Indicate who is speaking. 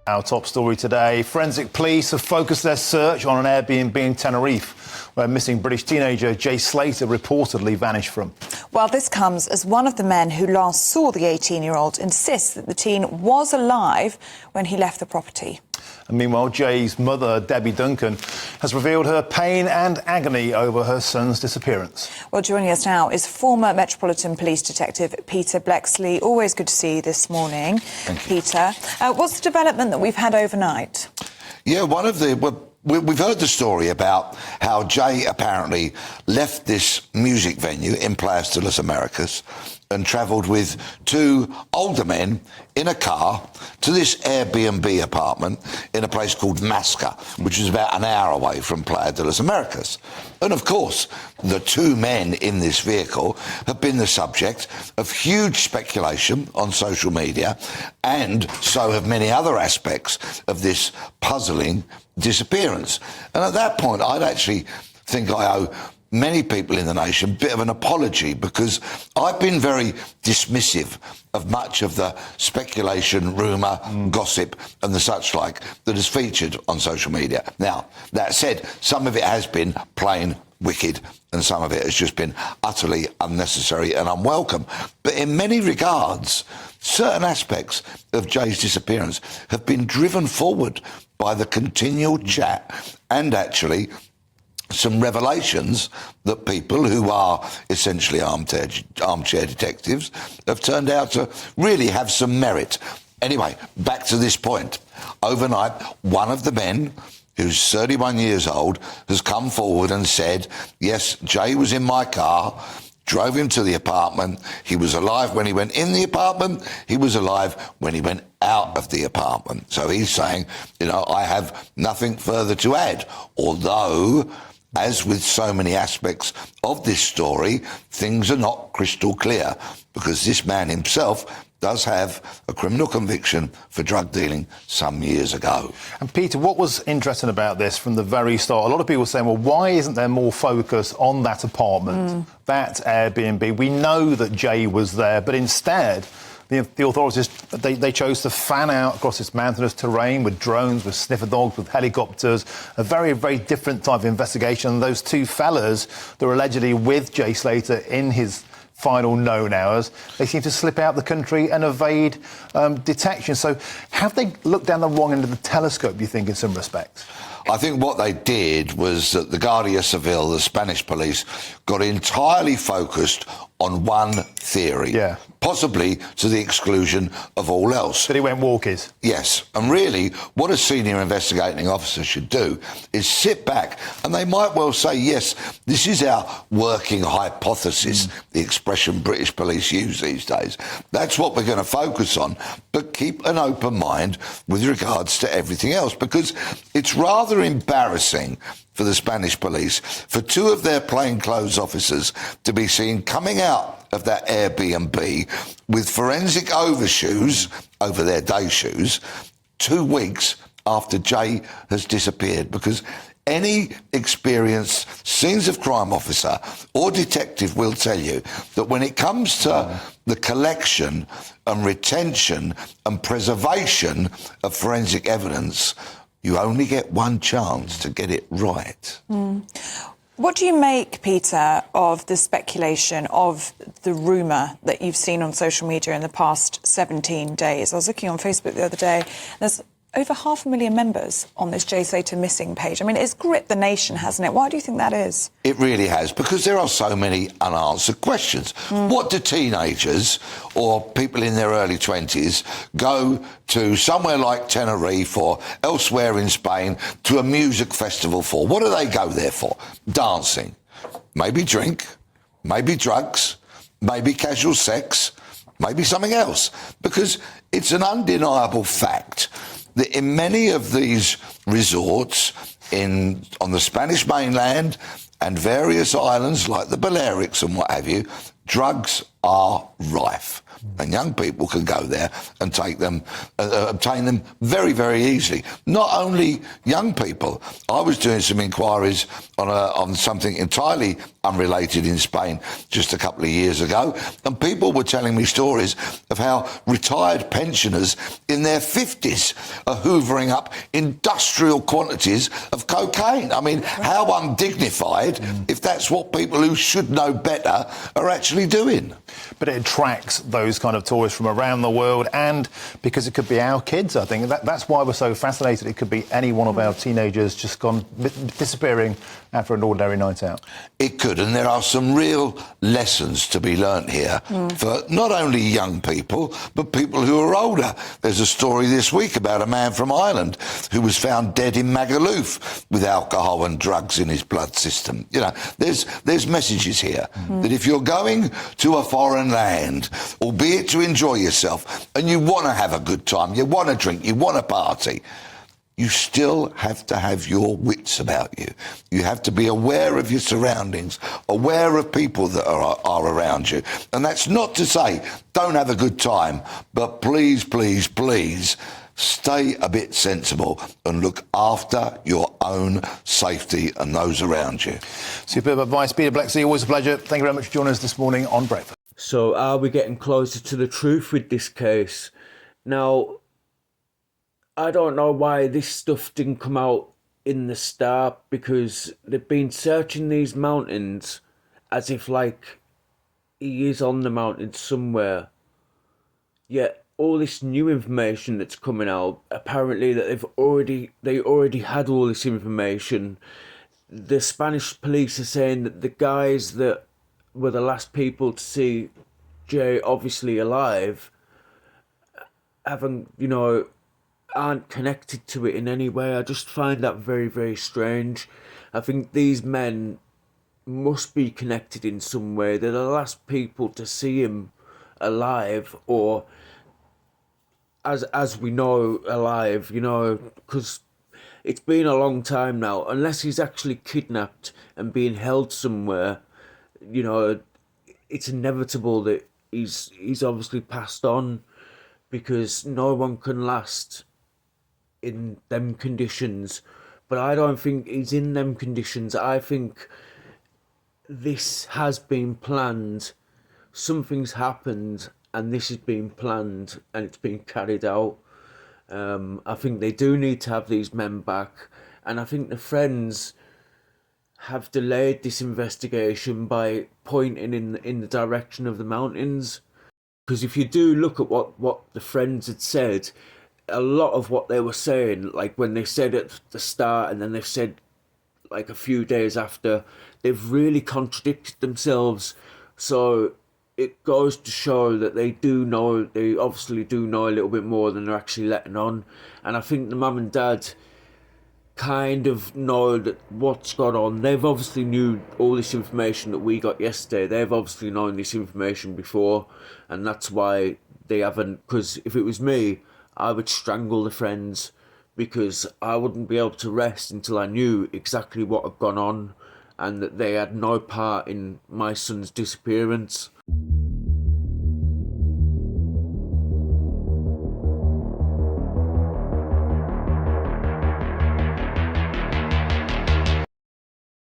Speaker 1: Our top story today, forensic police have focused their search on an Airbnb in Tenerife, where missing British teenager Jay Slater reportedly vanished from.
Speaker 2: Well, this comes as one of the men who last saw the 18-year-old insists that the teen was alive when he left the property.
Speaker 1: And meanwhile, Jay's mother, Debbie Duncan, has revealed her pain and agony over her son's disappearance.
Speaker 2: Well, joining us now is former Metropolitan Police Detective Peter Bleksley. Always good to see you this morning, Peter. What's the development that we've had overnight?
Speaker 3: Yeah, we've heard the story about how Jay apparently left this music venue in Playas de las Americas and travelled with two older men in a car to this Airbnb apartment in a place called Masca, which is about an hour away from Playa de las Americas. And of course, the two men in this vehicle have been the subject of huge speculation on social media, and so have many other aspects of this puzzling disappearance. And at that point, I'd actually think I owe many people in the nation a bit of an apology, because I've been very dismissive of much of the speculation, rumour, gossip and the such like that is featured on social media. Now, that said, some of it has been plain wicked and some of it has just been utterly unnecessary and unwelcome. But in many regards, certain aspects of Jay's disappearance have been driven forward by the continual chat and actually some revelations that people who are essentially armchair detectives have turned out to really have some merit. Anyway, back to this point. Overnight, one of the men, who's 31 years old, has come forward and said, yes, Jay was in my car, drove him to the apartment. He was alive when he went in the apartment. He was alive when he went out of the apartment. So he's saying, I have nothing further to add, although, as with so many aspects of this story, things are not crystal clear, because this man himself does have a criminal conviction for drug dealing some years ago.
Speaker 1: And Peter, what was interesting about this from the very start? A lot of people were saying, well, why isn't there more focus on that apartment, that Airbnb? We know that Jay was there, but instead the authorities, they chose to fan out across this mountainous terrain with drones, with sniffer dogs, with helicopters, a very, very different type of investigation. And those two fellas that were allegedly with Jay Slater in his final known hours, they seem to slip out the country and evade detection. So have they looked down the wrong end of the telescope, do you think, in some respects?
Speaker 3: I think what they did was that the Guardia Civil, the Spanish police, got entirely focused on one theory, possibly to the exclusion of all else.
Speaker 1: That he went walkies?
Speaker 3: Yes, and really what a senior investigating officer should do is sit back, and they might well say, yes, this is our working hypothesis, the expression British police use these days. That's what we're going to focus on, but keep an open mind with regards to everything else, because it's rather embarrassing for the Spanish police for two of their plainclothes officers to be seen coming out of that Airbnb with forensic overshoes over their day shoes 2 weeks after Jay has disappeared, because any experienced scenes of crime officer or detective will tell you that when it comes to the collection and retention and preservation of forensic evidence, you only get one chance to get it right.
Speaker 2: What do you make, Peter, of the speculation, of the rumour that you've seen on social media in the past 17 days? I was looking on Facebook the other day. There's over 500,000 members on this Jay Slater missing page. I mean, it's gripped the nation, hasn't it? Why do you think that is?
Speaker 3: It really has, because there are so many unanswered questions. What do teenagers or people in their early 20s go to somewhere like Tenerife or elsewhere in Spain to a music festival for? What do they go there for? Dancing. Maybe drink, maybe drugs, maybe casual sex, maybe something else. Because it's an undeniable fact that in many of these resorts on the Spanish mainland and various islands like the Balearics and what have you, drugs are rife. And young people can go there and take them, obtain them very, very easily. Not only young people. I was doing some inquiries on something entirely unrelated in Spain just a couple of years ago, and people were telling me stories of how retired pensioners in their 50s are hoovering up industrial quantities of cocaine. I mean, how undignified if that's what people who should know better are actually doing.
Speaker 1: But it attracts those kind of tourists from around the world, and because it could be our kids, I think. That's why we're so fascinated. It could be any one of our teenagers just gone disappearing after an ordinary night out.
Speaker 3: It could, and there are some real lessons to be learnt here for not only young people, but people who are older. There's a story this week about a man from Ireland who was found dead in Magaluf with alcohol and drugs in his blood system. You know, there's messages here that if you're going to a foreign land, albeit to enjoy yourself, and you want to have a good time, you want to drink, you want to party, you still have to have your wits about you. You have to be aware of your surroundings, aware of people that are around you. And that's not to say don't have a good time, but please, please, please stay a bit sensible and look after your own safety and those around you.
Speaker 1: Superb advice. Peter Bleksley, always a pleasure. Thank you very much for joining us this morning on Breakfast.
Speaker 4: So are we getting closer to the truth with this case? Now, I don't know why this stuff didn't come out in the start, because they've been searching these mountains as if like he is on the mountain somewhere. Yet all this new information that's coming out, apparently that they already had all this information. The Spanish police are saying that the guys that were the last people to see Jay obviously alive aren't connected to it in any way. I just find that very, very strange. I think these men must be connected in some way. They're the last people to see him alive, or as we know, alive, because it's been a long time now. Unless he's actually kidnapped and being held somewhere, it's inevitable that he's obviously passed on, because no one can last in them conditions. But I don't think he's in them conditions. I think this has been planned. Something's happened and this has been planned and it's been carried out. I think they do need to have these men back, and I think the friends have delayed this investigation by pointing in the direction of the mountains. Because if you do look at what the friends had said, a lot of what they were saying, like when they said at the start and then they've said like a few days after, they've really contradicted themselves. So it goes to show that they obviously do know a little bit more than they're actually letting on. And I think the mum and dad kind of know that what's gone on. They've obviously knew all this information that we got yesterday. They've obviously known this information before, and that's why they haven't. Because if it was me, I would strangle the friends, because I wouldn't be able to rest until I knew exactly what had gone on and that they had no part in my son's disappearance.